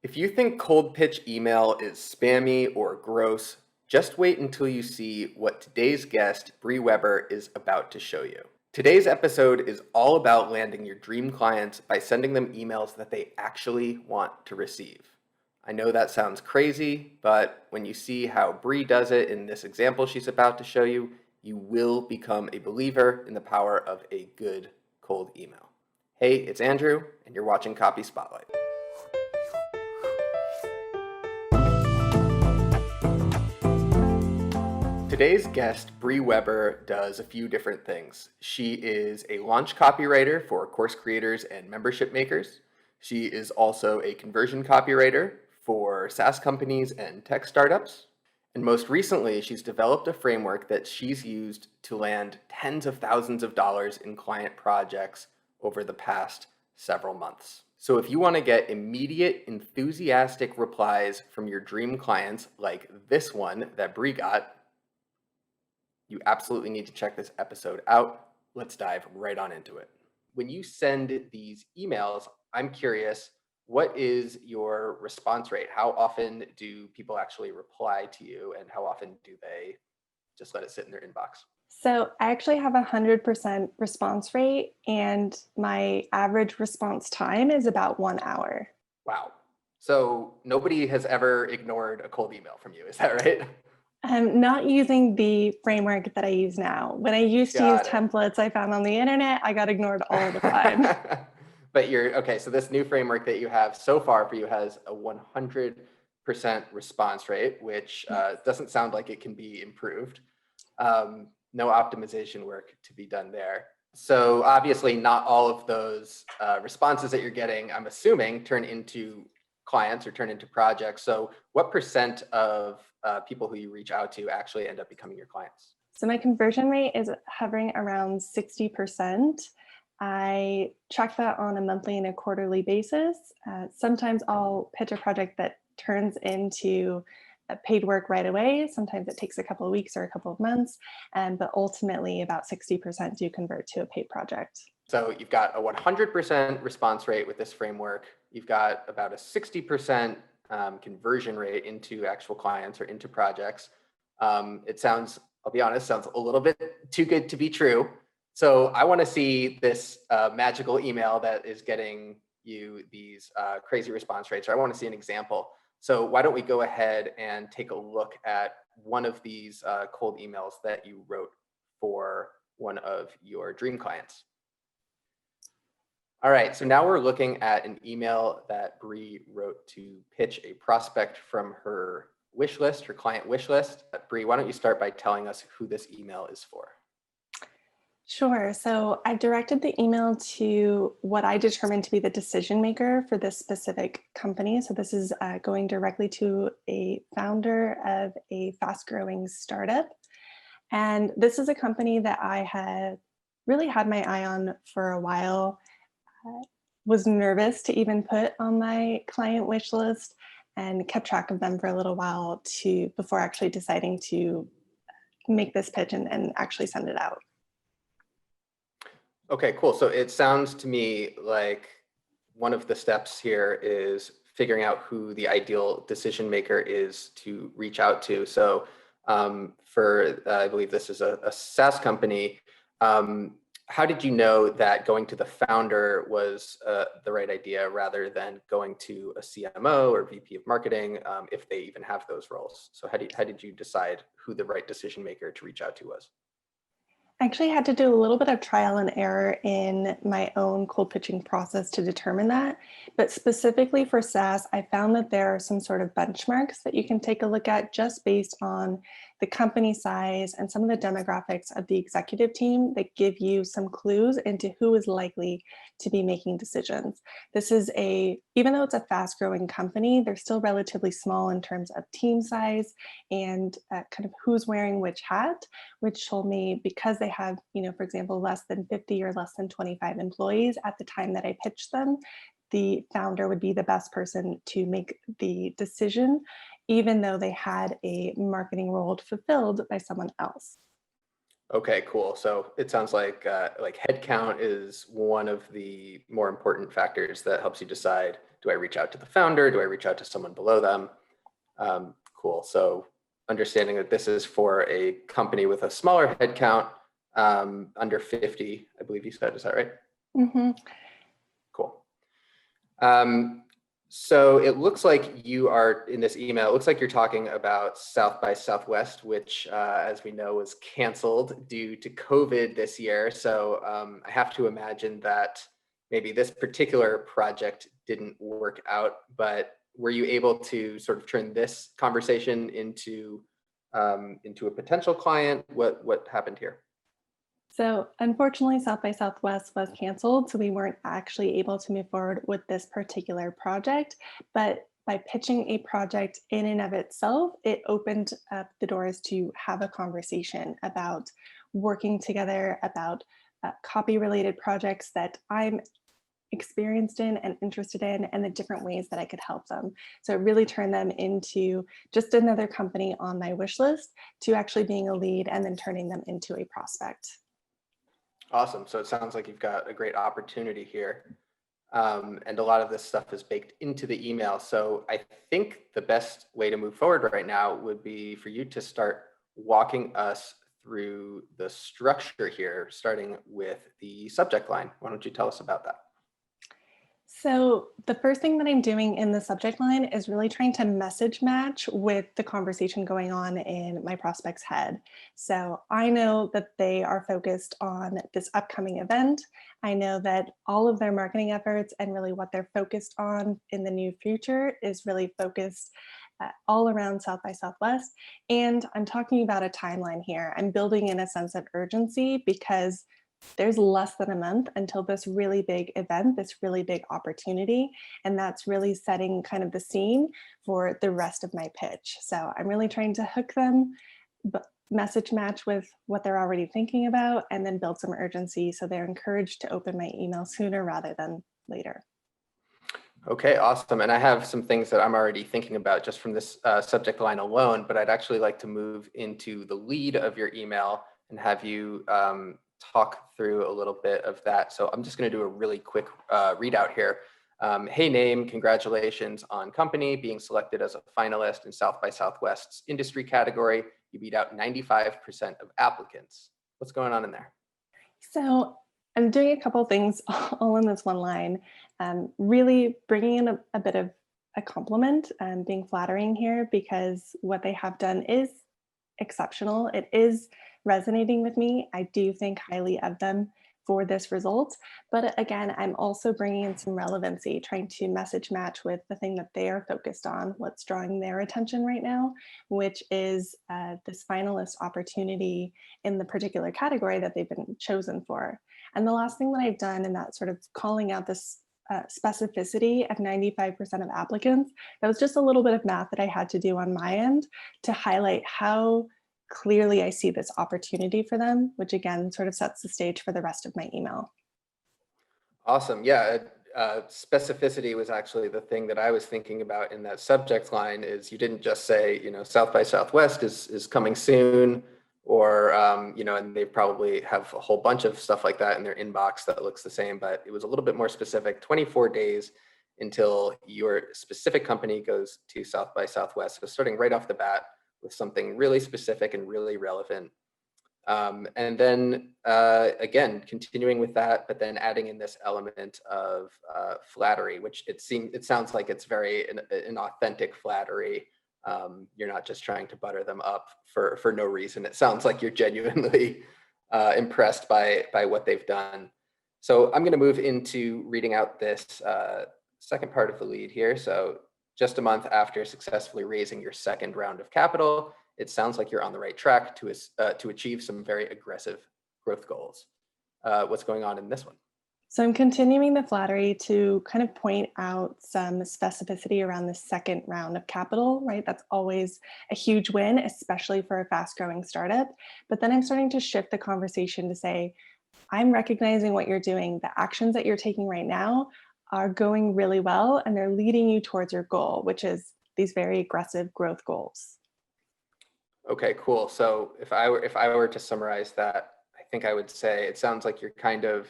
If you think cold pitch email is spammy or gross, just wait until you see what today's guest, Bree Weber, is about to show you. Today's episode is all about landing your dream clients by sending them emails that they actually want to receive. I know that sounds crazy, but when you see how Bree does it in this example she's about to show you, you will become a believer in the power of a good cold email. Hey, it's Andrew, and you're watching Copy Spotlight. Today's guest, Bree Weber, does a few different things. She is a launch copywriter for course creators and membership makers. She is also a conversion copywriter for SaaS companies and tech startups. And most recently, she's developed a framework that she's used to land tens of thousands of dollars in client projects over the past several months. So if you want to get immediate, enthusiastic replies from your dream clients like this one that Bree got, you absolutely need to check this episode out. Let's dive right on into it. When you send these emails, I'm curious, what is your response rate? How often do people actually reply to you, and how often do they just let it sit in their inbox? So I actually have 100% response rate, and my average response time is about 1 hour. Wow. So nobody has ever ignored a cold email from you, is that right? I'm not using the framework that I use now. When I used to use Got it. templates I found on the internet, I got ignored all the time. But you're okay. So this new framework that you have so far for you has a 100% response rate, which doesn't sound like it can be improved. No optimization work to be done there. So obviously not all of those responses that you're getting, I'm assuming, turn into clients or turn into projects. So what percent of people who you reach out to actually end up becoming your clients? So my conversion rate is hovering around 60%. I track that on a monthly and a quarterly basis. Sometimes I'll pitch a project that turns into paid work right away. Sometimes it takes a couple of weeks or a couple of months, but ultimately about 60% do convert to a paid project. So you've got a 100% response rate with this framework. You've got about a 60% conversion rate into actual clients or into projects. It sounds, I'll be honest, sounds a little bit too good to be true. So I want to see this magical email that is getting you these crazy response rates. Or I want to see an example. So why don't we go ahead and take a look at one of these cold emails that you wrote for one of your dream clients. All right, so now we're looking at an email that Bree wrote to pitch a prospect from her wish list, her client wish list. Bree, why don't you start by telling us who this email is for? Sure. So I directed the email to what I determined to be the decision maker for this specific company. So this is going directly to a founder of a fast growing startup. And this is a company that I had really had my eye on for a while. Was nervous to even put on my client wish list and kept track of them for a little while before actually deciding to make this pitch and actually send it out. Okay, cool. So it sounds to me like one of the steps here is figuring out who the ideal decision maker is to reach out to. So I believe this is a SaaS company. How did you know that going to the founder was the right idea rather than going to a CMO or VP of marketing, if they even have those roles? So how did you decide who the right decision maker to reach out to was? I actually had to do a little bit of trial and error in my own cold pitching process to determine that. But specifically for SaaS, I found that there are some sort of benchmarks that you can take a look at just based on the company size and some of the demographics of the executive team that give you some clues into who is likely to be making decisions. Even though it's a fast growing company, they're still relatively small in terms of team size and kind of who's wearing which hat, which told me because they have, for example, less than 50 or less than 25 employees at the time that I pitched them, the founder would be the best person to make the decision, even though they had a marketing role fulfilled by someone else. Okay, cool. So it sounds like headcount is one of the more important factors that helps you decide Do I reach out to the founder? Do I reach out to someone below them? Cool. So understanding that this is for a company with a smaller headcount, under 50, I believe you said, is that right? Mm-hmm. Cool. So it looks like you are, in this email, it looks like you're talking about South by Southwest, which, as we know, was canceled due to COVID this year. So I have to imagine that maybe this particular project didn't work out, but were you able to sort of turn this conversation into a potential client? What happened here? So unfortunately, South by Southwest was canceled, so we weren't actually able to move forward with this particular project. But by pitching a project in and of itself, it opened up the doors to have a conversation about working together, about copy related projects that I'm experienced in and interested in, and the different ways that I could help them. So it really turned them into just another company on my wish list to actually being a lead and then turning them into a prospect. Awesome. So it sounds like you've got a great opportunity here. And a lot of this stuff is baked into the email. So I think the best way to move forward right now would be for you to start walking us through the structure here, starting with the subject line. Why don't you tell us about that? So the first thing that I'm doing in the subject line is really trying to message match with the conversation going on in my prospect's head. So I know that they are focused on this upcoming event. I know that all of their marketing efforts and really what they're focused on in the new future is really focused all around South by Southwest. And I'm talking about a timeline here. I'm building in a sense of urgency because there's less than a month until this really big event, this really big opportunity. And that's really setting kind of the scene for the rest of my pitch. So I'm really trying to hook them, but message match with what they're already thinking about, and then build some urgency so they're encouraged to open my email sooner rather than later. Okay, awesome. And I have some things that I'm already thinking about just from this subject line alone, but I'd actually like to move into the lead of your email and have you talk through a little bit of that. So I'm just going to do a really quick readout here. Hey, name, congratulations on company being selected as a finalist in South by Southwest's industry category. You beat out 95% of applicants. What's going on in there? So I'm doing a couple things all in this one line, really bringing in a bit of a compliment and being flattering here because what they have done is exceptional. It is resonating with me. I do think highly of them for this result. But again, I'm also bringing in some relevancy, trying to message match with the thing that they are focused on, what's drawing their attention right now, which is this finalist opportunity in the particular category that they've been chosen for. And the last thing that I've done in that sort of calling out this specificity of 95% of applicants, that was just a little bit of math that I had to do on my end to highlight how clearly I see this opportunity for them, which again sort of sets the stage for the rest of my email. Awesome. Yeah. Specificity was actually the thing that I was thinking about in that subject line is you didn't just say, South by Southwest is coming soon, or, and they probably have a whole bunch of stuff like that in their inbox that looks the same, but it was a little bit more specific, 24 days until your specific company goes to South by Southwest. So starting right off the bat with something really specific and really relevant. And then again, continuing with that, but then adding in this element of flattery, which it sounds like it's very an authentic flattery. You're not just trying to butter them up for no reason. It sounds like you're genuinely impressed by what they've done. So I'm going to move into reading out this second part of the lead here. So just a month after successfully raising your second round of capital, it sounds like you're on the right track to achieve some very aggressive growth goals. What's going on in this one? So I'm continuing the flattery to kind of point out some specificity around the second round of capital, right? That's always a huge win, especially for a fast growing startup. But then I'm starting to shift the conversation to say, I'm recognizing what you're doing. The actions that you're taking right now are going really well, and they're leading you towards your goal, which is these very aggressive growth goals. Okay, cool. So if I were to summarize that, I think I would say it sounds like you're kind of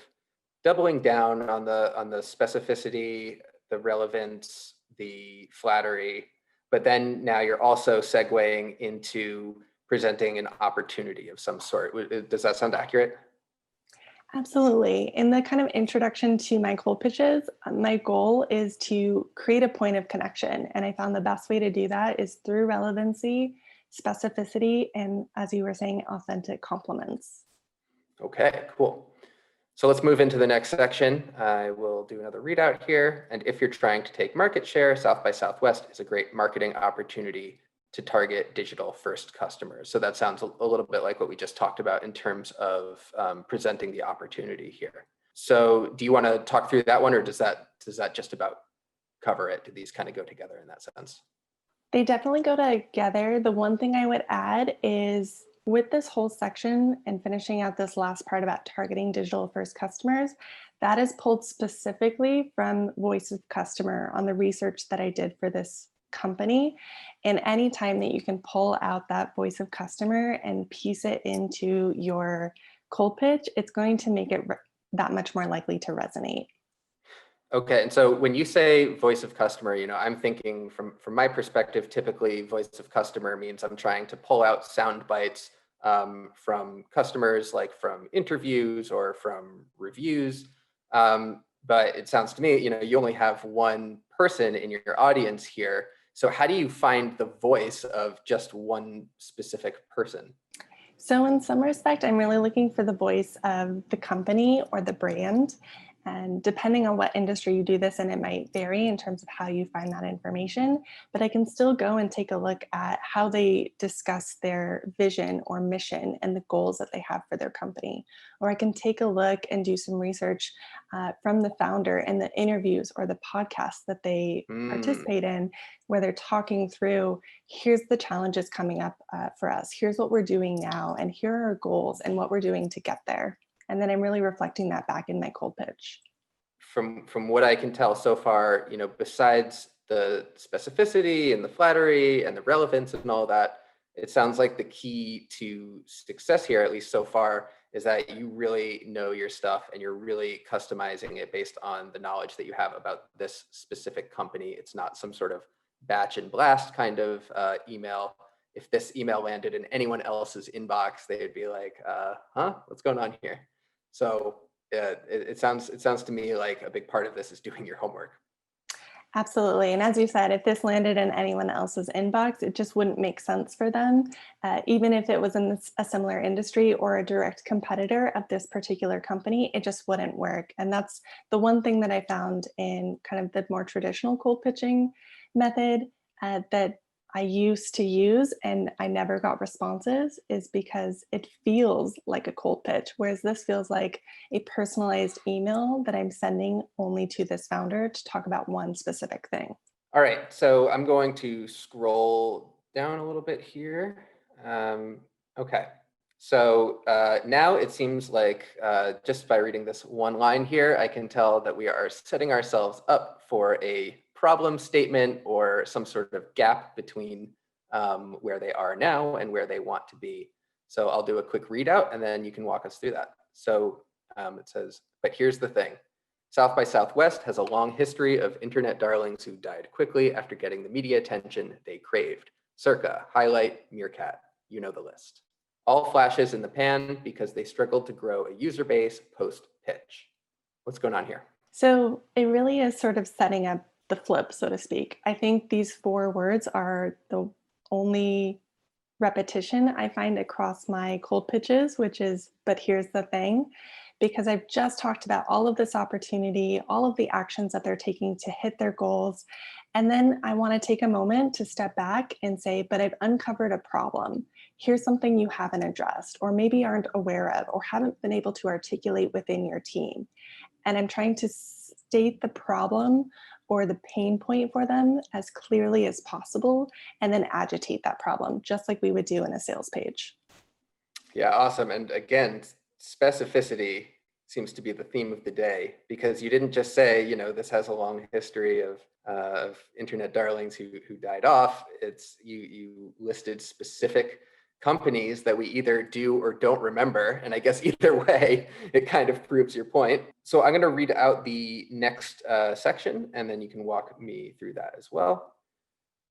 doubling down on the specificity, the relevance, the flattery, but then now you're also segueing into presenting an opportunity of some sort. Does that sound accurate? Absolutely. In the kind of introduction to my cold pitches, my goal is to create a point of connection. And I found the best way to do that is through relevancy, specificity, and as you were saying, authentic compliments. Okay, cool. So let's move into the next section. I will do another readout here. And if you're trying to take market share, South by Southwest is a great marketing opportunity to target digital first customers. So that sounds a little bit like what we just talked about in terms of presenting the opportunity here. So do you want to talk through that one, or does that just about cover it? Do these kind of go together in that sense? They definitely go together. The one thing I would add is with this whole section and finishing out this last part about targeting digital first customers, that is pulled specifically from Voice of Customer on the research that I did for this company. And anytime that you can pull out that Voice of Customer and piece it into your cold pitch, it's going to make it that much more likely to resonate. Okay, and so when you say voice of customer, I'm thinking from my perspective, typically voice of customer means I'm trying to pull out sound bites from customers, like from interviews or from reviews. But it sounds to me, you only have one person in your audience here. So how do you find the voice of just one specific person? So in some respect, I'm really looking for the voice of the company or the brand. And depending on what industry you do this in, it might vary in terms of how you find that information. But I can still go and take a look at how they discuss their vision or mission and the goals that they have for their company. Or I can take a look and do some research from the founder and the interviews or the podcasts that they participate in, where they're talking through, here's the challenges coming up for us, here's what we're doing now, and here are our goals and what we're doing to get there. And then I'm really reflecting that back in my cold pitch. From what I can tell so far, besides the specificity and the flattery and the relevance and all that, it sounds like the key to success here, at least so far, is that you really know your stuff and you're really customizing it based on the knowledge that you have about this specific company. It's not some sort of batch and blast kind of email. If this email landed in anyone else's inbox, they'd be like, what's going on here? So it sounds to me like a big part of this is doing your homework. Absolutely. And as you said, if this landed in anyone else's inbox, it just wouldn't make sense for them, even if it was in a similar industry or a direct competitor of this particular company, it just wouldn't work. And that's the one thing that I found in kind of the more traditional cold pitching method that I used to use and I never got responses is because it feels like a cold pitch, whereas this feels like a personalized email that I'm sending only to this founder to talk about one specific thing. All right, so I'm going to scroll down a little bit here. Okay, so now it seems like just by reading this one line here, I can tell that we are setting ourselves up for a problem statement or some sort of gap between where they are now and where they want to be. So I'll do a quick readout and then you can walk us through that. So it says, but here's the thing. South by Southwest has a long history of internet darlings who died quickly after getting the media attention they craved. Circa, Highlight, Meerkat, you know the list. All flashes in the pan because they struggled to grow a user base post-pitch. What's going on here? So it really is sort of setting up the flip, so to speak. I think these four words are the only repetition I find across my cold pitches, which is, but here's the thing, because I've just talked about all of this opportunity, all of the actions that they're taking to hit their goals. And then I want to take a moment to step back and say, but I've uncovered a problem. Here's something you haven't addressed, or maybe aren't aware of, or haven't been able to articulate within your team. And I'm trying to state the problem or the pain point for them as clearly as possible, and then agitate that problem, just like we would do in a sales page. Yeah, awesome. And again, specificity seems to be the theme of the day, because you didn't just say, this has a long history of internet darlings who died off. It's you listed specific companies that we either do or don't remember. And I guess either way, it kind of proves your point. So I'm going to read out the next section, and then you can walk me through that as well.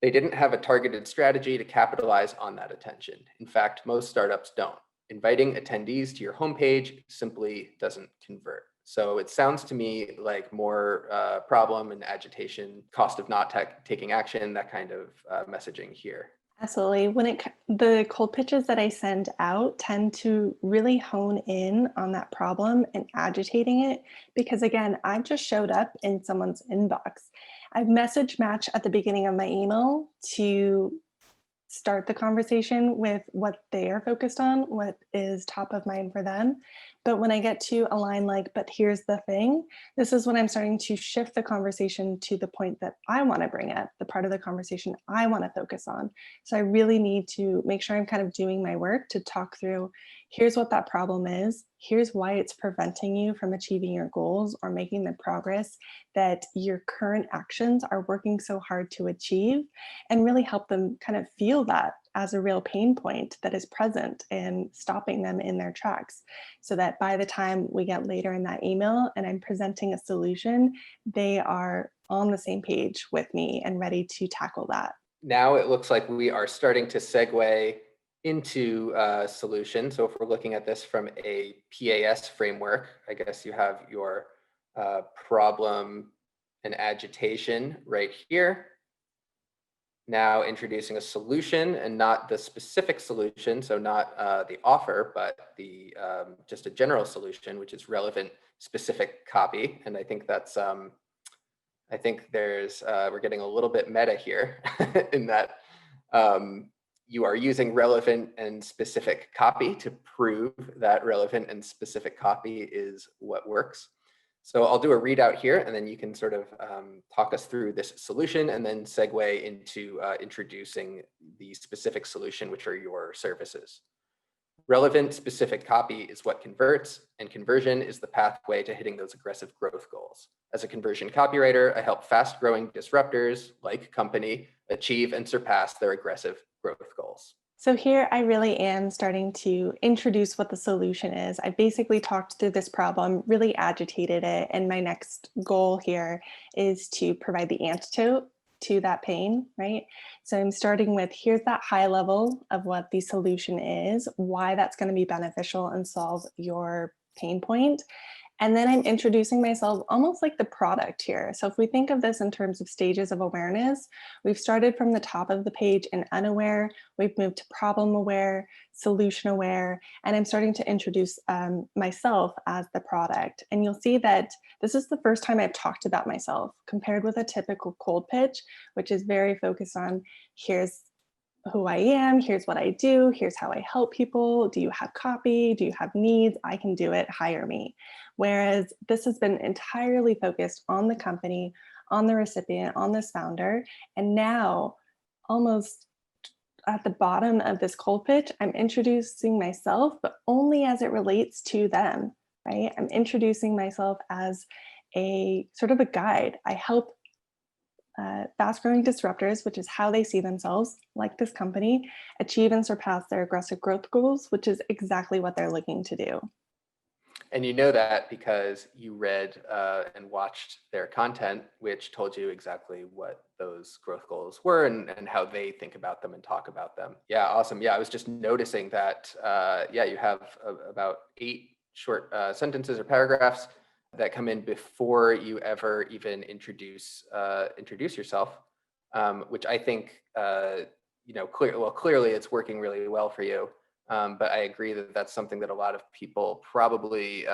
They didn't have a targeted strategy to capitalize on that attention. In fact, most startups don't. Inviting attendees to your homepage simply doesn't convert. So it sounds to me like more problem and agitation, cost of not taking action, that kind of messaging here. Absolutely. The cold pitches that I send out tend to really hone in on that problem and agitating it because again, I've just showed up in someone's inbox. I've message matched at the beginning of my email to start the conversation with what they are focused on, what is top of mind for them. But when I get to a line like, but here's the thing, this is when I'm starting to shift the conversation to the point that I want to bring up, the part of the conversation I want to focus on. So I really need to make sure I'm kind of doing my work to talk through here's what that problem is, here's why it's preventing you from achieving your goals or making the progress that your current actions are working so hard to achieve, and really help them kind of feel that as a real pain point that is present and stopping them in their tracks, so that by the time we get later in that email and I'm presenting a solution, they are on the same page with me and ready to tackle that. Now it looks like we are starting to segue into solution. So if we're looking at this from a PAS framework, I guess you have your problem and agitation right here. Now introducing a solution and not the specific solution, so not the offer, but the just a general solution, which is relevant, specific copy. And I think that's I think there's we're getting a little bit meta here in that you are using relevant and specific copy to prove that relevant and specific copy is what works. So I'll do a readout here, and then you can sort of talk us through this solution and then segue into introducing the specific solution, which are your services. Relevant specific copy is what converts, and conversion is the pathway to hitting those aggressive growth goals. As a conversion copywriter, I help fast-growing disruptors like company achieve and surpass their aggressive growth goals. So here I really am starting to introduce what the solution is. I basically talked through this problem, really agitated it, and my next goal here is to provide the antidote to that pain, right? So I'm starting with here's that high level of what the solution is, why that's going to be beneficial and solve your pain point. And then I'm introducing myself almost like the product here. So if we think of this in terms of stages of awareness, we've started from the top of the page in unaware, we've moved to problem aware, solution aware, and I'm starting to introduce myself as the product. And you'll see that this is the first time I've talked about myself compared with a typical cold pitch, which is very focused on here's who I am, here's what I do, here's how I help people. Do you have copy? Do you have needs? I can do it, hire me. Whereas this has been entirely focused on the company, on the recipient, on this founder. And now, almost at the bottom of this cold pitch, I'm introducing myself, but only as it relates to them, right? I'm introducing myself as a sort of a guide. I help fast-growing disruptors, which is how they see themselves, like this company, achieve and surpass their aggressive growth goals, which is exactly what they're looking to do. And you know that because you read and watched their content, which told you exactly what those growth goals were and how they think about them and talk about them. Yeah, awesome. Yeah, I was just noticing that, yeah, you have about 8 short sentences or paragraphs that come in before you ever even introduce yourself, which I think, clearly it's working really well for you. But I agree that that's something that a lot of people probably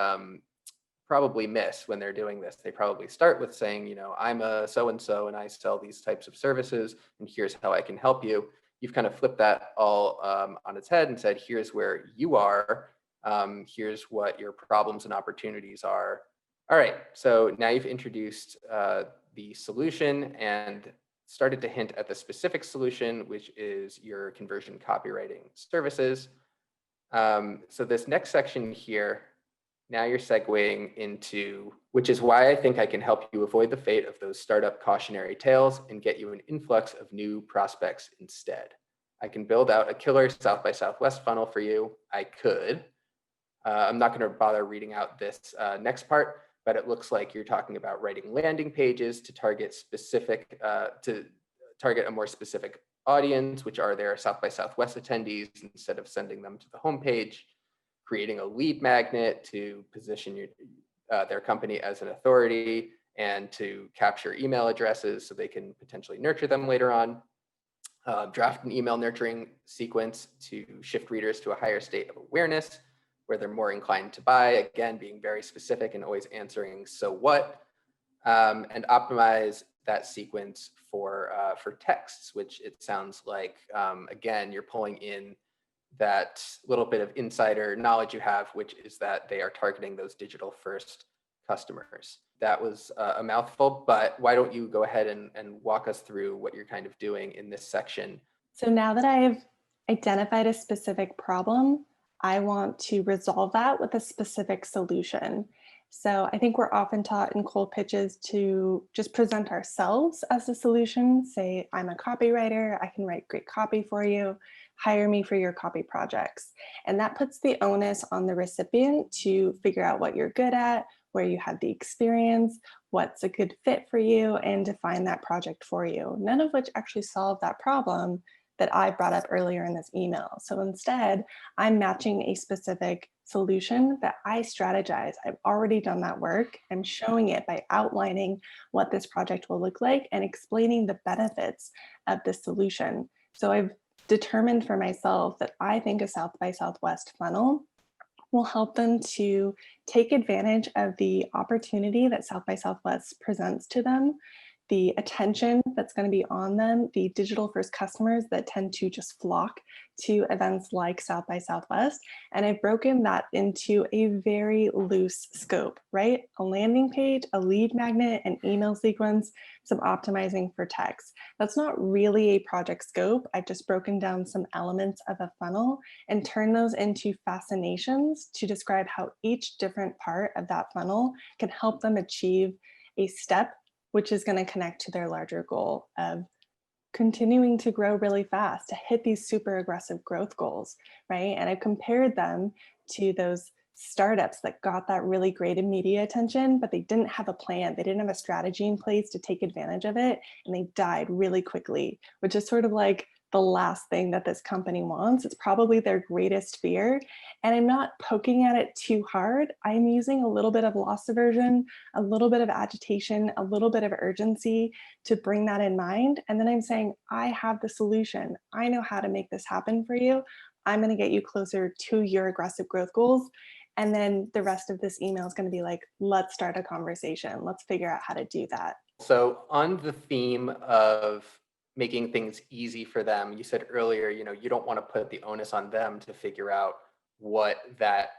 miss when they're doing this. They probably start with saying, I'm a so-and-so and I sell these types of services and here's how I can help you. You've kind of flipped that all on its head and said, here's where you are. Here's what your problems and opportunities are. All right, so now you've introduced the solution and started to hint at the specific solution, which is your conversion copywriting services. So this next section here, now you're segueing into, which is why I think I can help you avoid the fate of those startup cautionary tales and get you an influx of new prospects instead. I can build out a killer South by Southwest funnel for you. I could. I'm not going to bother reading out this next part, but it looks like you're talking about writing landing pages to target a more specific audience, which are their South by Southwest attendees, instead of sending them to the homepage, creating a lead magnet to position their company as an authority and to capture email addresses so they can potentially nurture them later on. Draft an email nurturing sequence to shift readers to a higher state of awareness where they're more inclined to buy, again, being very specific and always answering so what, and optimize that sequence for texts, which it sounds like, again, you're pulling in that little bit of insider knowledge you have, which is that they are targeting those digital first customers. That was a mouthful, but why don't you go ahead and walk us through what you're kind of doing in this section? So now that I've identified a specific problem, I want to resolve that with a specific solution. So I think we're often taught in cold pitches to just present ourselves as the solution. Say, I'm a copywriter, I can write great copy for you, hire me for your copy projects. And that puts the onus on the recipient to figure out what you're good at, where you had the experience, what's a good fit for you, and define that project for you. None of which actually solve that problem that I brought up earlier in this email. So instead, I'm matching a specific solution that I strategize. I've already done that work. I'm showing it by outlining what this project will look like and explaining the benefits of the solution. So I've determined for myself that I think a South by Southwest funnel will help them to take advantage of the opportunity that South by Southwest presents to them, the attention that's going to be on them, the digital first customers that tend to just flock to events like South by Southwest. And I've broken that into a very loose scope, right? A landing page, a lead magnet, an email sequence, some optimizing for text. That's not really a project scope. I've just broken down some elements of a funnel and turned those into fascinations to describe how each different part of that funnel can help them achieve a step which is going to connect to their larger goal of continuing to grow really fast to hit these super aggressive growth goals, right? And I've compared them to those startups that got that really great immediate attention, but they didn't have a plan. They didn't have a strategy in place to take advantage of it, and they died really quickly, which is sort of like the last thing that this company wants. It's probably their greatest fear. And I'm not poking at it too hard. I'm using a little bit of loss aversion, a little bit of agitation, a little bit of urgency to bring that in mind. And then I'm saying, I have the solution. I know how to make this happen for you. I'm going to get you closer to your aggressive growth goals. And then the rest of this email is going to be like, let's start a conversation. Let's figure out how to do that. So on the theme of making things easy for them, you said earlier, you don't want to put the onus on them to figure out what that,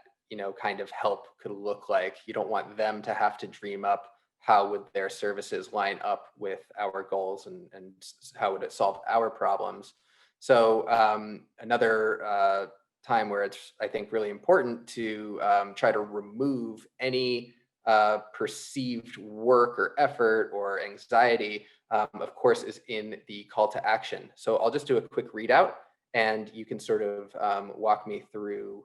kind of help could look like. You don't want them to have to dream up how would their services line up with our goals and how would it solve our problems. So another time where it's, I think, really important to try to remove any perceived work or effort or anxiety, of course, is in the call to action. So I'll just do a quick readout and you can sort of walk me through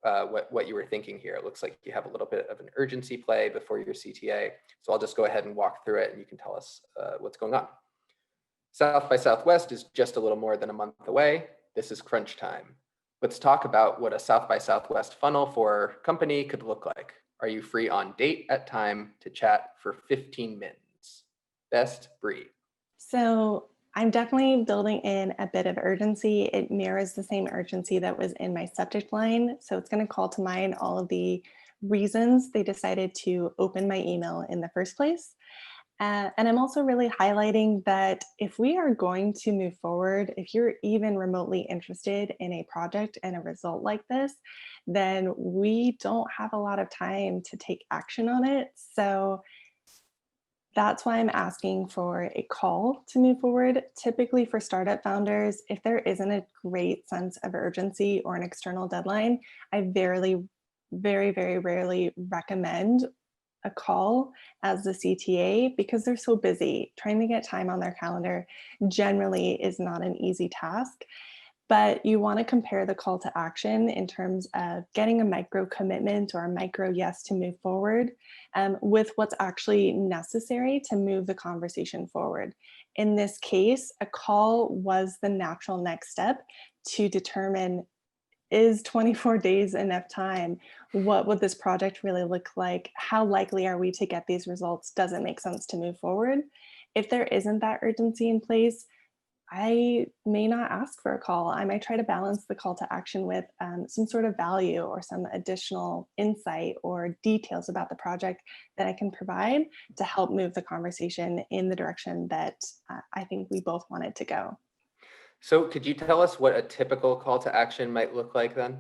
what you were thinking here. It looks like you have a little bit of an urgency play before your CTA. So I'll just go ahead and walk through it and you can tell us what's going on. South by Southwest is just a little more than a month away. This is crunch time. Let's talk about what a South by Southwest funnel for company could look like. Are you free on date at time to chat for 15 minutes? Best, Bree. So I'm definitely building in a bit of urgency. It mirrors the same urgency that was in my subject line. So it's going to call to mind all of the reasons they decided to open my email in the first place. And I'm also really highlighting that if we are going to move forward, if you're even remotely interested in a project and a result like this, then we don't have a lot of time to take action on it. So that's why I'm asking for a call to move forward. Typically for startup founders, if there isn't a great sense of urgency or an external deadline, I very, very rarely recommend a call as the CTA because they're so busy. Trying to get time on their calendar generally is not an easy task. But you want to compare the call to action in terms of getting a micro commitment or a micro yes to move forward with what's actually necessary to move the conversation forward. In this case, a call was the natural next step to determine, is 24 days enough time? What would this project really look like? How likely are we to get these results? Does it make sense to move forward? If there isn't that urgency in place, I may not ask for a call. I might try to balance the call to action with some sort of value or some additional insight or details about the project that I can provide to help move the conversation in the direction that I think we both want it to go. So could you tell us what a typical call to action might look like then?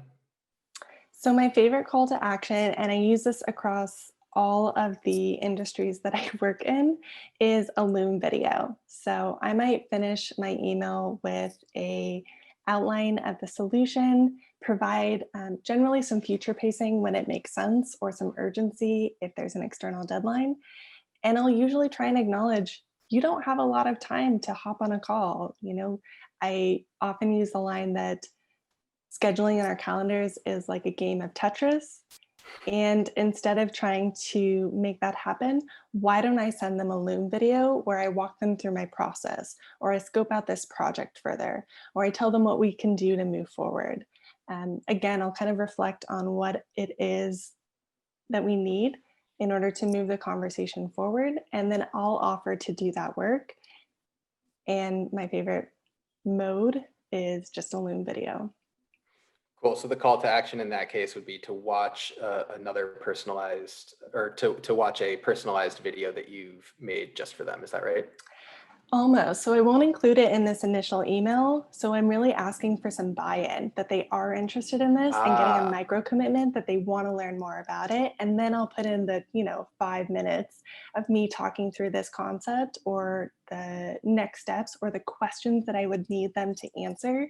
So, my favorite call to action, and I use this across all of the industries that I work in, is a Loom video. So, I might finish my email with a outline of the solution, provide generally some future pacing when it makes sense, or some urgency if there's an external deadline. And I'll usually try and acknowledge you don't have a lot of time to hop on a call. I often use the line that scheduling in our calendars is like a game of Tetris. And instead of trying to make that happen, why don't I send them a Loom video where I walk them through my process, or I scope out this project further, or I tell them what we can do to move forward? Again, I'll kind of reflect on what it is that we need in order to move the conversation forward. And then I'll offer to do that work. And my favorite mode is just a Loom video. Cool. So the call to action in that case would be to watch another personalized or to watch a personalized video that you've made just for them. Is that right? Almost. So I won't include it in this initial email. So I'm really asking for some buy-in that they are interested in this and getting a Ah, micro commitment that they want to learn more about it. And then I'll put in the, 5 minutes of me talking through this concept or the next steps or the questions that I would need them to answer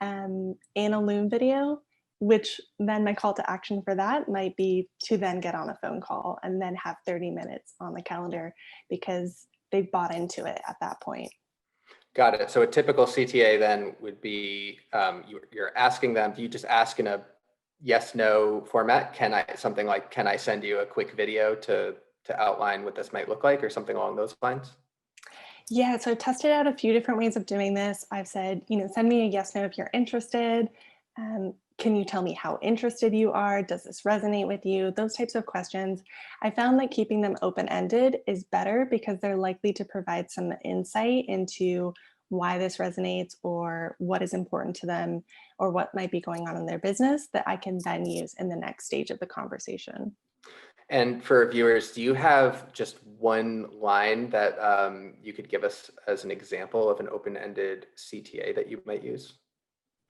in a Loom video, which then my call to action for that might be to then get on a phone call and then have 30 minutes on the calendar because they've bought into it at that point. got it. So a typical CTA then would be you're asking them, do you just ask in a yes, no format? Something like, can I send you a quick video to outline what this might look like or something along those lines? Yeah, so I've tested out a few different ways of doing this. I've said, send me a yes, no if you're interested. Can you tell me how interested you are? Does this resonate with you? Those types of questions. I found that keeping them open ended is better because they're likely to provide some insight into why this resonates or what is important to them or what might be going on in their business that I can then use in the next stage of the conversation. And for viewers, do you have just one line that you could give us as an example of an open-ended CTA that you might use?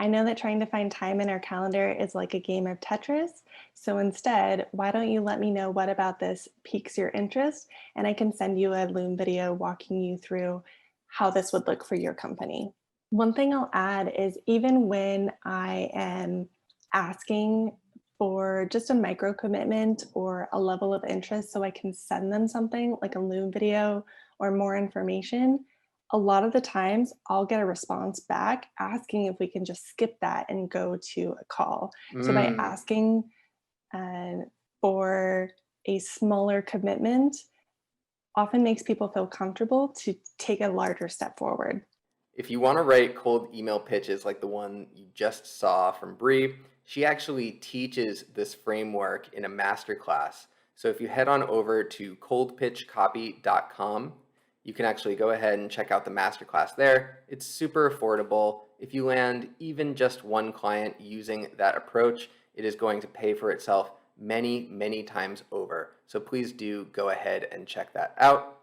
I know that trying to find time in our calendar is like a game of Tetris. So instead, why don't you let me know what about this piques your interest? And I can send you a Loom video walking you through how this would look for your company. One thing I'll add is even when I am asking for just a micro commitment or a level of interest so I can send them something like a Loom video or more information, a lot of the times I'll get a response back asking if we can just skip that and go to a call. So by Mm. asking uh, for a smaller commitment often makes people feel comfortable to take a larger step forward. If you want to write cold email pitches like the one you just saw from Bree, she actually teaches this framework in a masterclass. So if you head on over to coldpitchcopy.com, you can actually go ahead and check out the masterclass there. It's super affordable. If you land even just one client using that approach, it is going to pay for itself many, many times over. So please do go ahead and check that out.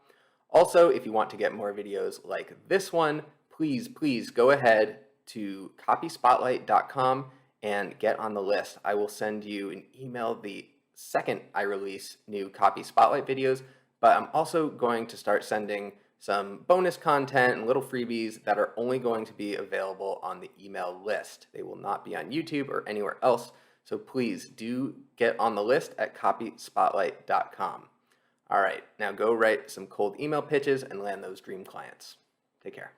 Also, if you want to get more videos like this one, please go ahead to copyspotlight.com and get on the list. I will send you an email the second I release new Copy Spotlight videos, but I'm also going to start sending some bonus content and little freebies that are only going to be available on the email list. They will not be on YouTube or anywhere else. So please do get on the list at copyspotlight.com. All right, now go write some cold email pitches and land those dream clients. Take care.